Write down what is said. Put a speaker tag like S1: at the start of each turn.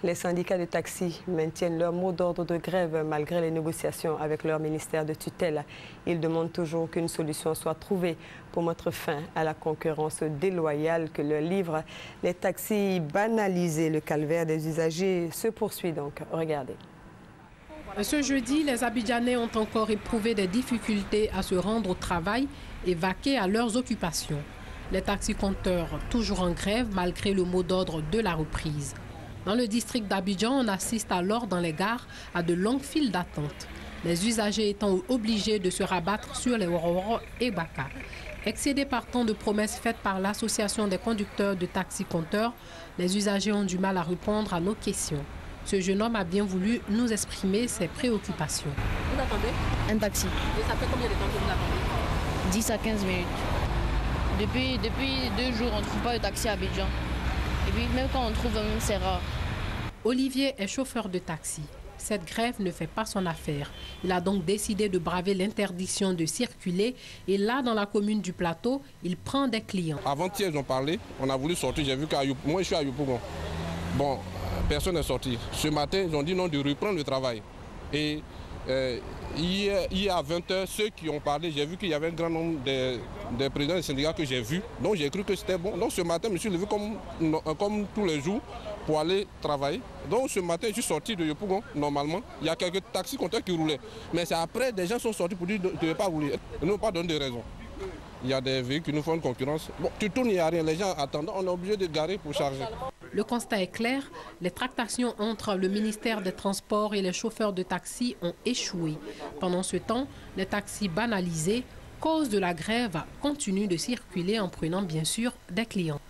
S1: Les syndicats de taxi maintiennent leur mot d'ordre de grève malgré les négociations avec leur ministère de tutelle. Ils demandent toujours qu'une solution soit trouvée pour mettre fin à la concurrence déloyale que leur livrent les taxis banalisés. Le calvaire des usagers se poursuit donc. Regardez.
S2: Ce jeudi, les Abidjanais ont encore éprouvé des difficultés à se rendre au travail et vaquer à leurs occupations. Les taxi-compteurs toujours en grève malgré le mot d'ordre de la reprise. Dans le district d'Abidjan, on assiste alors dans les gares à de longues files d'attente. Les usagers étant obligés de se rabattre sur les Ororo et Baka. Excédés par tant de promesses faites par l'association des conducteurs de taxi-compteurs, les usagers ont du mal à répondre à nos questions. Ce jeune homme a bien voulu nous exprimer ses préoccupations.
S3: Vous attendez
S4: un taxi.
S3: Et ça fait combien de temps que vous attendez?
S4: 10 à 15 minutes. Depuis 2 jours, on ne trouve pas de taxi à Abidjan. Et puis même quand on trouve, c'est rare.
S2: Olivier est chauffeur de taxi. Cette grève ne fait pas son affaire. Il a donc décidé de braver l'interdiction de circuler. Et là, dans la commune du Plateau, il prend des clients.
S5: Avant-hier, ils ont parlé. On a voulu sortir. J'ai vu qu'à Yopougon, moi je suis à Yopougon. Bon, personne n'est sorti. Ce matin, ils ont dit non de reprendre le travail. Et hier à 20h, ceux qui ont parlé, j'ai vu qu'il y avait un grand nombre de présidents des syndicats que j'ai vus. Donc j'ai cru que c'était bon. Donc ce matin, je me suis levé comme tous les jours pour aller travailler. Donc ce matin, je suis sorti de Yopougon, normalement. Il y a quelques taxis-compteurs qui roulaient. Mais c'est après, des gens sont sortis pour dire de ne pas rouler. Ils n'ont pas donné de raison. Il y a des véhicules qui nous font une concurrence. Bon, tu tournes, il n'y a rien. Les gens attendent, on est obligé de garer pour charger.
S2: Le constat est clair, les tractations entre le ministère des Transports et les chauffeurs de taxi ont échoué. Pendant ce temps, les taxis banalisés, cause de la grève, continuent de circuler en prenant bien sûr des clients.